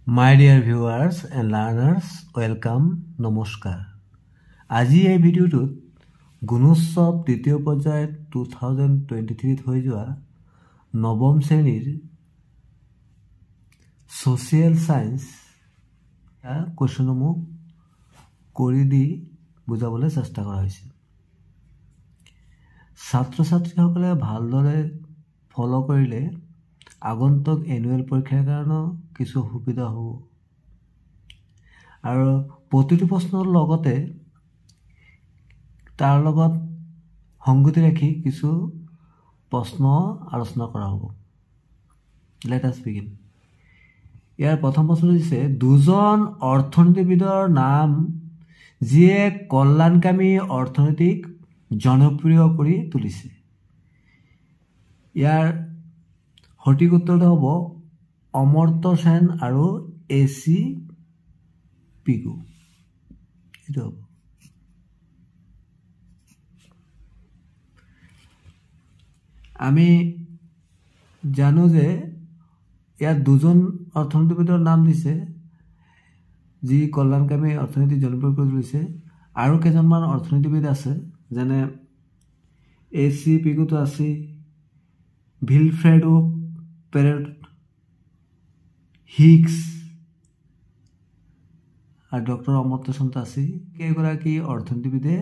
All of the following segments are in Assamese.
My dear viewers and learners, welcome, নমস্কাৰ। আজি এই ভিডিঅ'টোত গুণোৎসৱ তৃতীয় পৰ্যায়ত 2023 হৈ যোৱা নৱম শ্ৰেণীৰ সোশিয়েল সায়েন্স কোৱেশ্যনসমূহ কৰি দি বুজাবলৈ চেষ্টা কৰা হৈছে। ছাত্ৰ ছাত্ৰীসকলে ভালদৰে ফলো কৰিলে আগন্তুক এনুৱেল পৰীক্ষাৰ কাৰণে কিছু সুবিধা হ'ব আৰু প্ৰতিটো প্ৰশ্নৰ লগতে তাৰ লগত সংগতি ৰাখি কিছু প্ৰশ্ন আলোচনা কৰা হ'ব। Let us begin. ইয়াৰ প্ৰথম প্ৰশ্ন হৈছে দুজন অৰ্থনীতিবিদৰ নাম যিয়ে কল্যাণকামী অৰ্থনীতিক জনপ্ৰিয় কৰি তুলিছে। ইয়াৰ সঠিক উত্তৰটো হ'ব অমৰ্ত্য সেন আৰু এ.চি. পিগু। এইটো হ'ব। আমি জানো যে ইয়াত দুজন অৰ্থনীতিবিদৰ নাম দিছে যি কল্যাণকামী অৰ্থনীতি জনপ্ৰিয় কৰি তুলিছে আৰু কেইজনমান অৰ্থনীতিবিদ আছে যেনে এ.চি. পিগুটো আছে, ভিলফ্ৰেডো পেৰেট হিগছ আৰু ডক্টৰ অমৰ্ত্য সেন আছে। কেইগৰাকী অৰ্থনীতিবিদে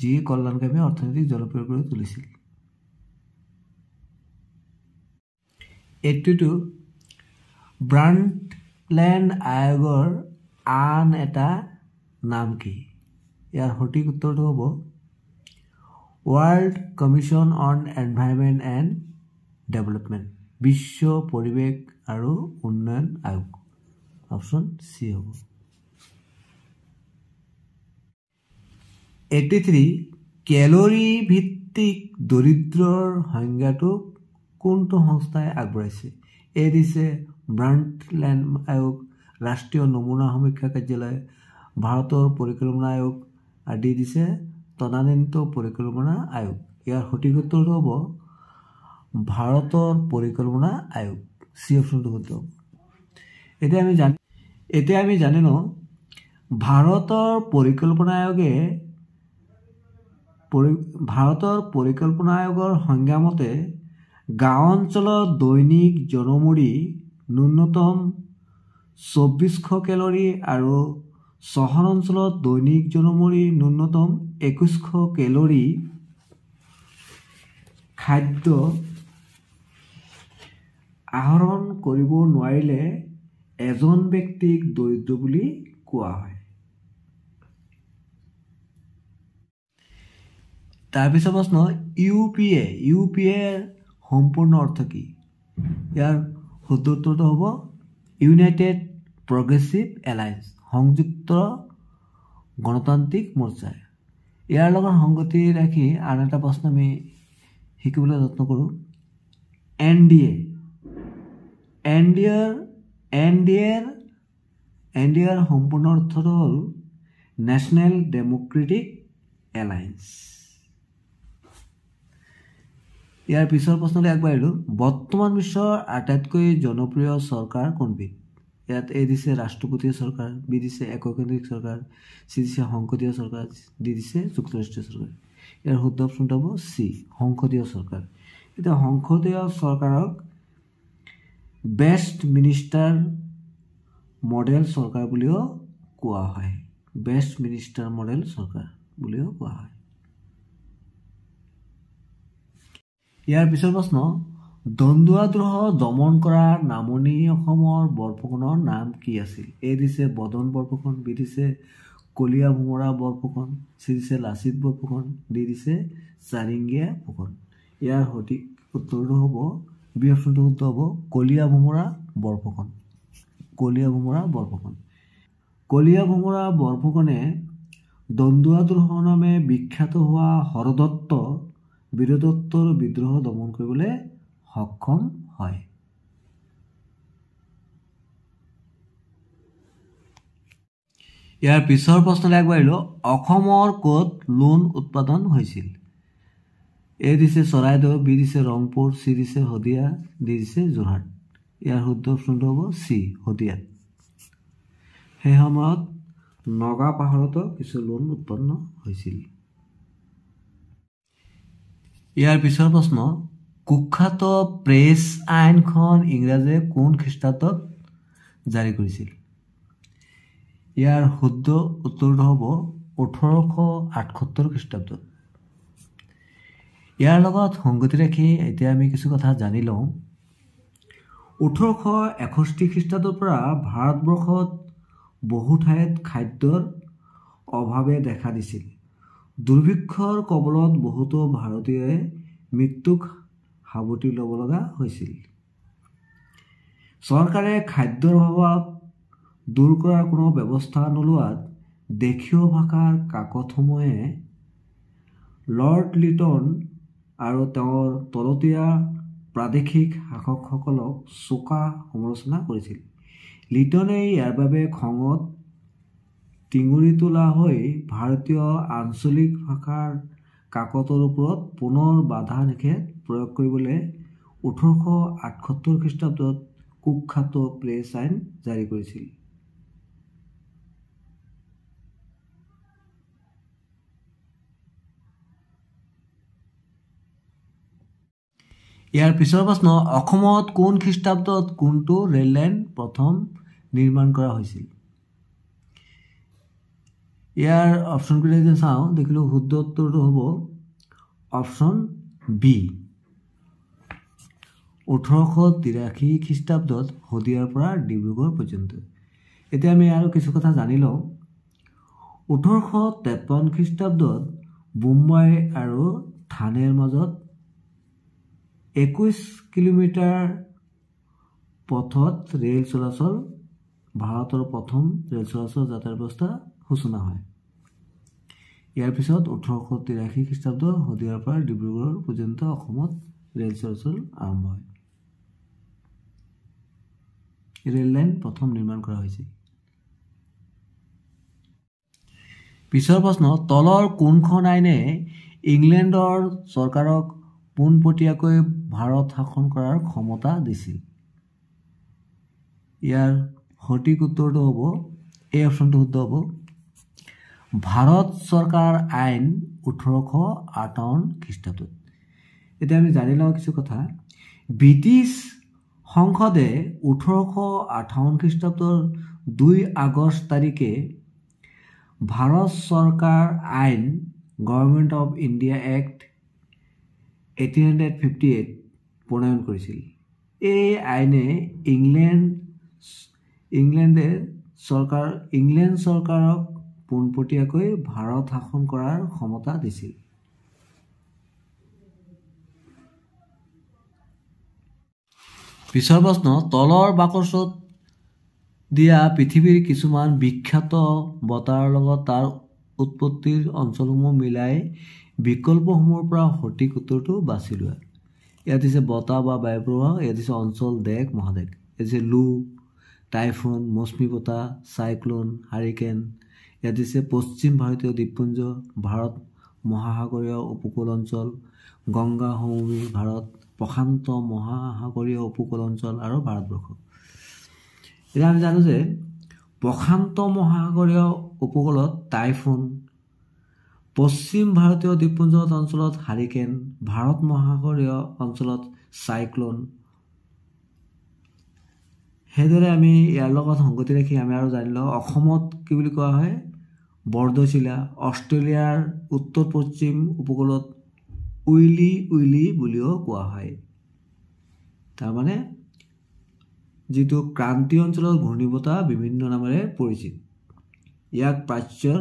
যি কল্যাণকামী অৰ্থনীতিক জনপ্ৰিয় কৰি তুলিছিল। এইটো ব্ৰাণ্ডটলেণ্ড আয়োগৰ আন এটা নাম কি? ইয়াৰ সঠিক উত্তৰটো হ'ব world commission on environment and development, বিশ্ব পৰিৱেশ আৰু উন্নয়ন আয়োগ। অপশ্যন চি হ'ব। 83 কেলৰি ভিত্তিক দৰিদ্ৰৰ সংজ্ঞাটো কোনটো সংস্থাই আগবঢ়াইছে? এ দিছে ব্ৰাণ্ডটলেণ্ড আয়োগ, ৰাষ্ট্ৰীয় নমুনা সমীক্ষা কাৰ্যালয়, ভাৰতৰ পৰিকল্পনা আয়োগ আৰু ডি দিছে তদানীন্ত পৰিকল্পনা আয়োগ। ইয়াৰ সঠিক উত্তৰটো হ'ব ভাৰতৰ পৰিকল্পনা আয়োগ। চি অপশ্যনটো শুদ্ধ হ'ব। এতিয়া আমি জানি লওঁ ভাৰতৰ পৰিকল্পনা আয়োগৰ সংজ্ঞা মতে গাঁও অঞ্চলত দৈনিক জনমূৰি ন্যূনতম 2400 কেলৰি আৰু চহৰ অঞ্চলত দৈনিক জনমূৰি ন্যূনতম 2100 কেলৰি খাদ্য আহৰণ কৰিব নোৱাৰিলে এজন ব্যক্তিক দৰিদ্ৰ বুলি কোৱা হয়। তাৰপিছত প্ৰশ্ন ইউ পি এৰ সম্পূৰ্ণ অৰ্থ কি? ইয়াৰ শুদ্ধ উত্তৰটো হ'ব ইউনাইটেড প্ৰগ্ৰেছিভ এলায়েন্স, সংযুক্ত গণতান্ত্ৰিক মৰ্চা। ইয়াৰ লগত সংগতি ৰাখি আন এটা প্ৰশ্ন আমি শিকিবলৈ যত্ন কৰোঁ। এন ডি এৰ সম্পূৰ্ণ অৰ্থটো হ'ল নেশ্যনেল ডেম'ক্ৰেটিক এলায়েন্স। ইয়াৰ পিছৰ প্ৰশ্নলৈ আগবাঢ়িলোঁ। বৰ্তমান বিশ্বৰ আটাইতকৈ জনপ্ৰিয় চৰকাৰ কোনবিধ? ইয়াত এ দিছে ৰাষ্ট্ৰপতীয় চৰকাৰ, বি দিছে এককেন্দ্ৰিক চৰকাৰ, চি দিছে সংসদীয় চৰকাৰ, ডি দিছে যুক্তৰাষ্ট্ৰীয় চৰকাৰ। ইয়াৰ শুদ্ধ অপশ্যনটো হ'ব চি সংসদীয় চৰকাৰ। এতিয়া সংসদীয় চৰকাৰক বেষ্ট মিনিষ্টাৰ মডেল চৰকাৰ বুলিও কোৱা হয়। বেষ্ট মিনিষ্টাৰ মডেল চৰকাৰ বুলিও কোৱা হয়। ইয়াৰ পিছৰ প্ৰশ্ন দন্দুৱা-দ্ৰোহ দমন কৰা নামনি অসমৰ বৰফুকনৰ নাম কি আছিল? এ দিছে বদন বৰফুকন, বি দিছে কলীয়া ভোমোৰা বৰফুকন, চি দিছে লাচিত বৰফুকন, ডি দিছে চাৰিংগীয়া ফুকন। ইয়াৰ সঠিক উত্তৰটো হ'ব বি অপশ্যনটো শুদ্ধ হ'ব কলীয়া ভোমোৰা বৰফুকন। কলীয়া ভোমোৰা বৰফুকনে দন্দুৱা-দ্ৰোহ নামে বিখ্যাত হোৱা হৰদত্ত বীৰদত্তৰ বিদ্ৰোহ দমন কৰিবলৈ সক্ষম হয়। ইয়াৰ পিছৰ প্ৰশ্নলৈ আগবাঢ়িলোঁ। অসমৰ ক'ত লোণ উৎপাদন হৈছিল? এ দিছে চৰাইদেউ, বি দিছে ৰংপুৰ, চি দিছে শদিয়া, ডি দিছে যোৰহাট। ইয়াৰ শুদ্ধ অপশ্যনটো হ'ব চি শদিয়াত। সেই সময়ত নগা পাহাৰতো কিছু লোণ উৎপন্ন হৈছিল। ইয়াৰ পিছৰ প্ৰশ্ন, কুখ্যাত প্ৰেছ আইনখন ইংৰাজে কোন খ্ৰীষ্টাব্দত জাৰি কৰিছিল? ইয়াৰ শুদ্ধ উত্তৰটো হ'ব 1878 খ্ৰীষ্টাব্দত। ইয়াৰ লগত সংগতি ৰাখি এতিয়া আমি কিছু কথা জানি লওঁ। 1861 খ্ৰীষ্টাব্দৰ পৰা ভাৰতবৰ্ষত বহু ঠাইত খাদ্যৰ অভাৱে দেখা দিছিল। দুৰ্ভিক্ষৰ কবলত বহুতো ভাৰতীয়ই মৃত্যুক সাৱটি ল'ব লগা হৈছিল। চৰকাৰে খাদ্যৰ অভাৱ দূৰ কৰাৰ কোনো ব্যৱস্থা নোলোৱাত দেশীয় ভাষাৰ কাকতসমূহে লৰ্ড লিটন আৰু তেওঁৰ তলতীয়া প্ৰাদেশিক শাসকসকলক চোকা সমালোচনা কৰিছিল। লিটনে ইয়াৰ বাবে খঙত টিঙৰি তোলা হৈ ভাৰতীয় আঞ্চলিক ভাষাৰ কাকতৰ ওপৰত পুনৰ বাধা নিষেধ প্ৰয়োগ কৰিবলৈ 1878 খ্ৰীষ্টাব্দত কুখ্যাত প্ৰেছ আইন জাৰি কৰিছিল। ইয়াৰ পিছৰ প্ৰশ্ন, অসমত কোন খ্ৰীষ্টাব্দত কোনটো ৰেল লাইন প্ৰথম নিৰ্মাণ কৰা হৈছিল? ইয়াৰ অপশ্যনকেইটা যদি চাওঁ দেখিলোঁ শুদ্ধ উত্তৰটো হ'ব অপশ্যন বি 1883 খ্ৰীষ্টাব্দত শদিয়াৰ পৰা ডিব্ৰুগড় পৰ্যন্ত। এতিয়া আমি আৰু কিছু কথা জানি লওঁ। 1853 খ্ৰীষ্টাব্দত বোম্বাই আৰু থানেৰ মাজত 21 কিলোমিটাৰ পথত ৰেল চলাচল ভাৰতৰ প্ৰথম ৰেল চলাচল যাতায়াত ব্যৱস্থা সূচনা হয়। ইয়াৰ পিছত 1883 খ্ৰীষ্টাব্দত শদিয়াৰ পৰা ডিব্ৰুগড় পৰ্যন্ত অসমত ৰেল চলাচল আৰম্ভ হয়। ৰেল লাইন প্ৰথম নিৰ্মাণ কৰা হৈছিল। পিছৰ প্ৰশ্ন, তলৰ কোনখন আইনে ইংলেণ্ডৰ চৰকাৰক পোনপটীয়াকৈ ভাৰত শাসন কৰাৰ ক্ষমতা দিছিল? ইয়াৰ সঠিক উত্তৰটো হ'ব এই অপশ্যনটো শুদ্ধ হ'ব ভাৰত চৰকাৰ আইন 1858 খ্ৰীষ্টাব্দত। এতিয়া আমি জানি লওঁ কিছু কথা। ব্ৰিটিছ সংসদে 1858 খ্ৰীষ্টাব্দৰ 2 আগষ্ট তাৰিখে ভাৰত চৰকাৰ আইন গভৰ্ণমেণ্ট অৱ ইণ্ডিয়া এক্ট 1858 প্ৰণয়ন কৰিছিল। এই আইনে ইংলেণ্ড চৰকাৰক পোনপটীয়াকৈ ভাৰত শাসন কৰাৰ ক্ষমতা দিছিল। পিছৰ প্ৰশ্ন, তলৰ বাকচত দিয়া পৃথিৱীৰ কিছুমান বিখ্যাত বতাহৰ লগত তাৰ উৎপত্তিৰ অঞ্চলসমূহ মিলাই বিকল্পসমূহৰ পৰা সঠিক উত্তৰটো বাছি লোৱা। ইয়াত দিছে বতাহ বা বায়ু প্ৰবাহ, ইয়াত দিছে অঞ্চল, দেশ, মহাদেশ। ইয়াত দিছে লু, টাইফুন, মৌচুমী বতাহ, চাইক্লোন, হাৰিকেন। ইয়াত দিছে পশ্চিম ভাৰতীয় দ্বীপপুঞ্জ, ভাৰত মহাসাগৰীয় উপকূল অঞ্চল, গংগা সমভূমি ভাৰত, প্ৰশান্ত মহাসাগৰীয় উপকূল অঞ্চল আৰু ভাৰতবৰ্ষ। এতিয়া আমি জানো যে প্ৰশান্ত মহাসাগৰীয় উপকূলত টাইফুন, পশ্চিম ভাৰতীয় দ্বীপপুঞ্জ অঞ্চলত হাৰিকেন, ভাৰত মহাসাগৰীয় অঞ্চলত চাইক্লোন। সেইদৰে আমি ইয়াৰ লগত সংগতি ৰাখি আমি আৰু জানি লওঁ অসমত কি বুলি কোৱা হয়? বৰদৈচিলা। অষ্ট্ৰেলিয়াৰ উত্তৰ পশ্চিম উপকূলত উইলি বুলিও কোৱা হয়। তাৰমানে যিটো ক্ৰান্তীয় অঞ্চলৰ ঘূৰ্ণীবতাহ বিভিন্ন নামেৰে পৰিচিত। ইয়াক প্ৰাচ্যৰ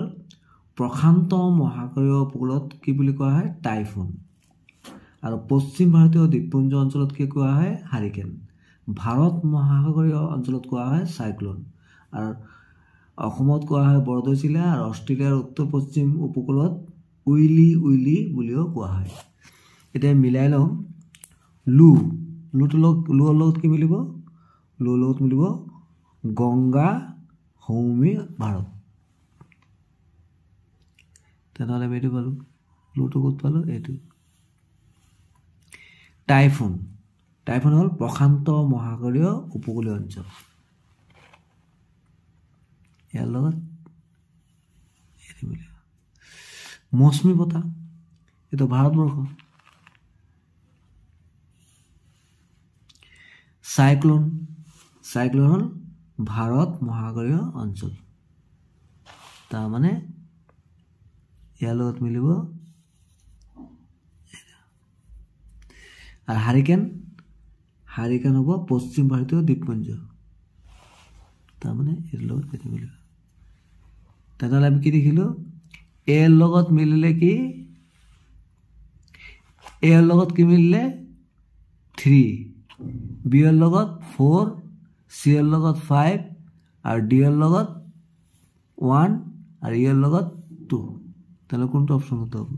প্ৰশান্ত মহাসাগৰীয় উপকূলত কি বুলি কোৱা হয়? টাইফুন। আৰু পশ্চিম ভাৰতীয় দ্বীপপুঞ্জ অঞ্চলত কি কোৱা হয়? হাৰিকেন। ভাৰত মহাসাগৰীয় অঞ্চলত কোৱা হয় চাইক্লোন। আৰু অসমত কোৱা হয় বৰদৈচিলা, আৰু অষ্ট্ৰেলিয়াৰ উত্তৰ পশ্চিম উপকূলত উইলি বুলিও কোৱা হয়। এতিয়া মিলাই লওঁ। লুৰ লগত কি মিলিব? লুৰ লগত মিলিব গংগা সমভূমি ভাৰত। তেনেহ'লে আমি এইটো পালোঁ। লুটো ক'ত পালোঁ? এইটো। টাইফুন টাইফুন হ'ল প্ৰশান্ত মহাসাগৰীয় উপকূলীয় অঞ্চল। ইয়াৰ লগত মৌচুমী বতাহ, এইটো ভাৰতবৰ্ষ। চাইক্লোন, চাইক্লোন হ'ল ভাৰত মহাসাগৰীয় অঞ্চল। তাৰমানে ইয়াৰ লগত মিলিব। আৰু হাৰিকেন, হাৰিকেন হ'ব পশ্চিম ভাৰতীয় দ্বীপপুঞ্জ। তাৰমানে ইয়াৰ লগত এইটো মিলিব। তেনেহ'লে আমি কি দেখিলোঁ? এৰ লগত মিলিলে কি? এৰ লগত কি মিলিলে? 3, বিৰ লগত 4, চিৰ লগত 5, আৰু ডিৰ লগত 1, আৰু ইৰ লগত 2। তাহলে কোনটো অপশন হতে হবে?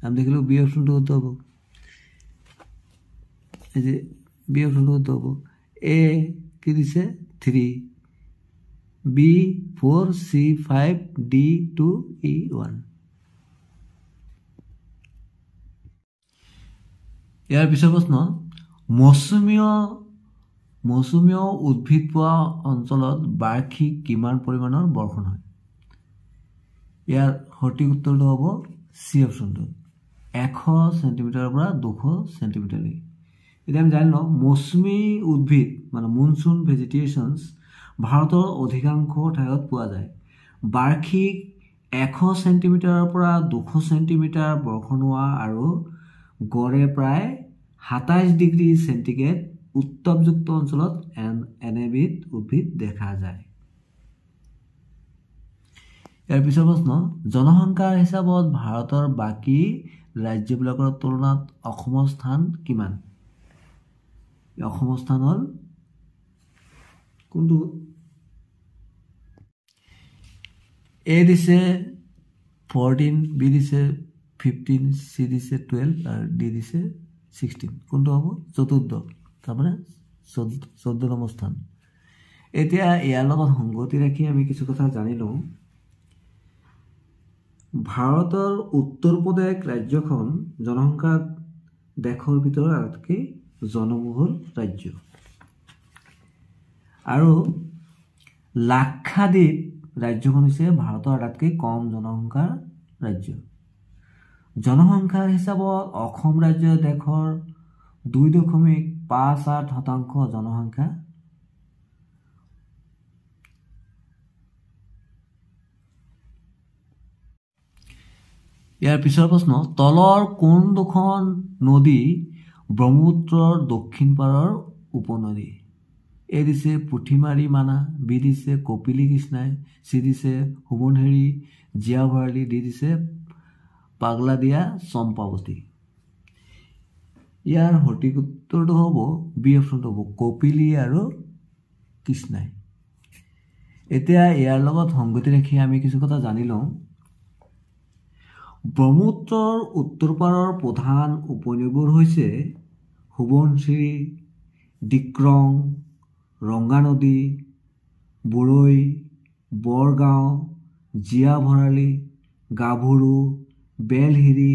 আমি দেখিলো বি অপশনটো হতে হবে। এই যে বি অপশনটো হতে হবে। এ কি দিছে? 3, বি 4, সি 5, ডি 2, ই 1। ইয়াৰ পিছৰ প্ৰশ্ন, মৌচুমীয় উদ্ভিদ পোৱা অঞ্চলত বাৰ্ষিক কিমান পৰিমাণৰ বৰ্ষণ হয়? ইয়াৰ সঠিক উত্তৰটো হ'ব চি অপশনটো, 100 সেন্টিমিটাৰৰ পৰা 200 সেন্টিমিটাৰলৈকে। এতিয়া আমি জানি লওঁ মৌচুমী উদ্ভিদ মানে মনচুন ভেজিটেশ্যনছ ভাৰতৰ অধিকাংশ ঠাইত পোৱা যায়। বাৰ্ষিক 100 সেন্টিমিটাৰৰ পৰা 200 সেন্টিমিটাৰ বৰ্ষণ হোৱা আৰু গড়ে প্ৰায় 27 ডিগ্ৰী সেন্টিগ্ৰেড উত্তাপযুক্ত অঞ্চলত এনেবিধ উদ্ভিদ দেখা যায়। ইয়াৰ পিছৰ প্ৰশ্ন, জনসংখ্যাৰ হিচাপত ভাৰতৰ বাকী ৰাজ্যবিলাকৰ তুলনাত অসমৰ স্থান কিমান? অসমৰ স্থান হ'ল কোনটো? এ দিছে 14, বি দিছে 15, সি দিছে 12, আৰু ডি দিছে 16। কোনটো হ'ব? চতুৰ্থ, তাৰমানে 14 নম্বৰ স্থান। এতিয়া ইয়াৰ লগত সংগতি ৰাখি আমি কিছু কথা জানি লওঁ। ভাৰতৰ উত্তৰ প্ৰদেশ ৰাজ্যখন জনসংখ্যাত দেশৰ ভিতৰত আটাইতকৈ জনবহুল ৰাজ্য। আৰু লাক্ষাদ্বীপ ৰাজ্যখন হৈছে ভাৰতৰ আটাইতকৈ কম জনসংখ্যাৰ ৰাজ্য। জনসংখ্যাৰ হিচাপত অসম ৰাজ্য দেশৰ 2.58% জনসংখ্যা। ইয়াৰ পিছৰ প্ৰশ্ন, তলৰ কোন দুখন নদী ব্ৰহ্মপুত্ৰৰ দক্ষিণ পাৰৰ উপনদী? এ দিছে পুঠিমাৰী মানা, বি দিছে কপিলী কৃষ্ণাই, চি দিছে সোৱণশিৰি জীয়া ভৰালী, ডি দিছে পাগলাদিয়া চম্পাৱতী। ইয়াৰ সঠিক উত্তৰটো হ'ব বি অপশনটো হ'ব কপিলী আৰু কৃষ্ণাই। এতিয়া ইয়াৰ লগত সংগতি ৰাখি আমি কিছু কথা জানি লওঁ। ব্ৰহ্মপুত্ৰৰ উত্তৰ পাৰৰ প্ৰধান উপনদীবোৰ হৈছে সোৱণশিৰি, ডিক্ৰং, ৰংগানদী, বুৰৈ, বৰগাঁও, জীয়া ভৰালী, গাভৰু, বেলশিৰি,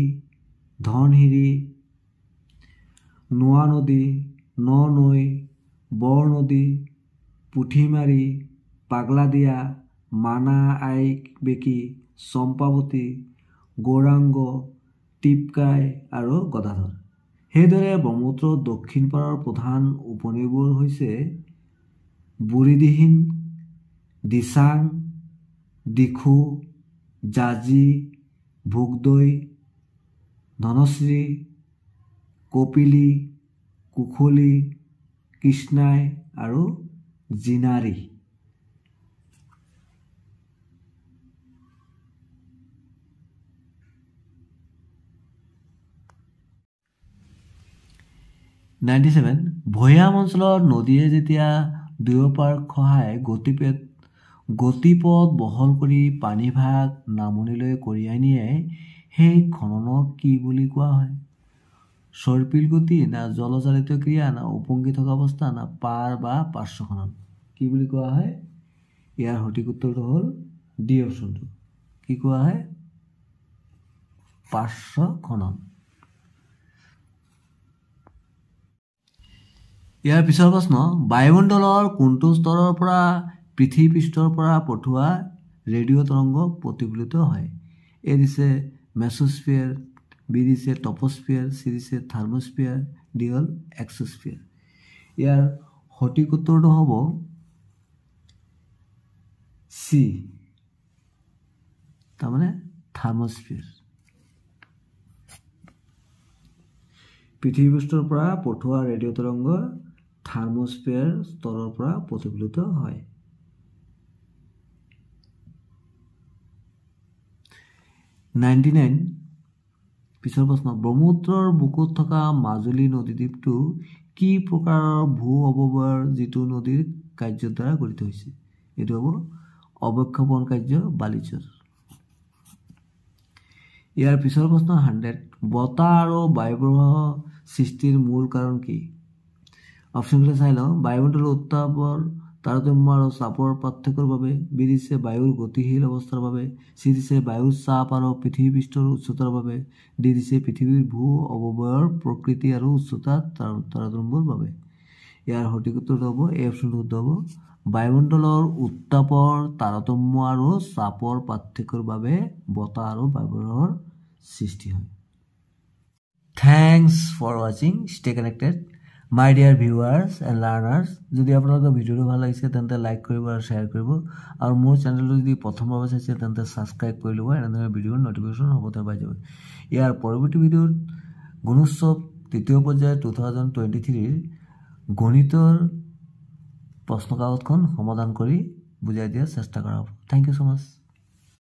ধনশিৰি, নোৱানদী, ননৈ, বৰনদী, পুঠিমাৰী, পাগলাদিয়া, মানা আইবেকি, চম্পাৱতী, গৌৰাংগ, টিপকাই আৰু গদাধৰ। সেইদৰে ব্ৰহ্মপুত্ৰৰ দক্ষিণ পাৰৰ প্ৰধান উপনদীবোৰ হৈছে বুঢ়ীদিহিং, দিচাং, দিখৌ, জাঁজি, ভোগদৈ, ধনশিৰি, কপিলী, কুশলী, কৃষ্ণাই আৰু জিনাৰী। ভৈয়াম অঞ্চলৰ নদীয়ে যেতিয়া দুয়োপাৰ খহাই গতিপথ বহল কৰি পানীভাগ নামনিলৈ কঢ়িয়াই নিয়ে, সেই খননক কি বুলি কোৱা হয়? সৰ্পিল গতি, না জলচালিত ক্ৰিয়া, না উপঙি থকা অৱস্থা, না পাৰ বা পাৰ্শ্ব খনন? কি বুলি কোৱা হয়? ইয়াৰ সঠিক উত্তৰটো হ'ল ডি অপশনটো। কি কোৱা হয়? পাৰ্শ্ব খনন। ইয়াৰ পিছৰ প্ৰশ্ন, বায়ুমণ্ডলৰ কোনটো স্তৰৰ পৰা পৃথিৱী পৃষ্ঠৰ পৰা পঠোৱা ৰেডিঅ' তৰংগ প্ৰতিফলিত হয়? এ দিছে মেছোস্ফিয়াৰ, বি দিছে টপস্ফিয়াৰ, চি দিছে থাৰ্মোস্ফিয়াৰ, ডি হ'ল এক্সোস্ফিয়াৰ। ইয়াৰ সঠিক উত্তৰটো হ'ব চি, তাৰমানে থাৰ্মোস্ফিয়াৰ। পৃথিৱী পৃষ্ঠৰ পৰা পঠোৱা ৰেডিঅ' তৰংগ থাৰ্মোস্ফিয়াৰ স্তৰৰ পৰা প্ৰতিফলিত হয়। 99 পিছৰ প্ৰশ্ন, ব্ৰহ্মপুত্ৰৰ বুকুত থকা মাজুলী নদীদ্বীপটো কি প্ৰকাৰৰ ভূ অৱবায়ৰ যিটো নদীৰ কাৰ্যৰ দ্বাৰা গঠিত হৈছে? এইটো হ'ব অৱক্ষেপণ কাৰ্য বালিচৰ। ইয়াৰ পিছৰ প্ৰশ্ন 100, বতাহ আৰু বায়ু প্ৰবাহ সৃষ্টিৰ মূল কাৰণ কি? অপশ্যনবিলাক চাই লওঁ। বায়ুমণ্ডলৰ উত্তাপৰ তাৰতম্য আৰু চাপৰ পাৰ্থক্যৰ বাবে, বি দিছে বায়ুৰ গতিশীল অৱস্থাৰ বাবে, চি দিছে বায়ুৰ চাপ আৰু পৃথিৱী পৃষ্ঠৰ উচ্চতাৰ বাবে, ডি দিছে পৃথিৱীৰ ভূ অৱবায়ৰ প্ৰকৃতি আৰু উচ্চতা তাৰতম্যৰ বাবে। ইয়াৰ সঠিক উত্তৰটো হ'ব এই অপশ্যনটো শুদ্ধ হ'ব, বায়ুমণ্ডলৰ উত্তাপৰ তাৰতম্য আৰু চাপৰ পাৰ্থক্যৰ বাবে বতাহ আৰু বায়ু প্ৰবাহৰ সৃষ্টি হয়। Thanks for watching. Stay connected. My dear viewers and learners, যদি আপোনালোকৰ ভিডিঅ'টো ভাল লাগিছে তেন্তে লাইক কৰিব আৰু শ্বেয়াৰ কৰিব, আৰু মোৰ চেনেলটো যদি প্ৰথমবাৰ চাইছে তেন্তে ছাবস্ক্ৰাইব কৰি ল'ব, এনেদৰে ভিডিঅ'ৰ নটিফিকেশ্যন হ'বতে পাই যাব। ইয়াৰ পৰৱৰ্তী ভিডিঅ'ত গুণোৎসৱ তৃতীয় পৰ্যায় 2023 গণিতৰ প্ৰশ্নকাকতখন সমাধান কৰি বুজাই দিয়াৰ চেষ্টা কৰা হ'ব। Thank you so' much.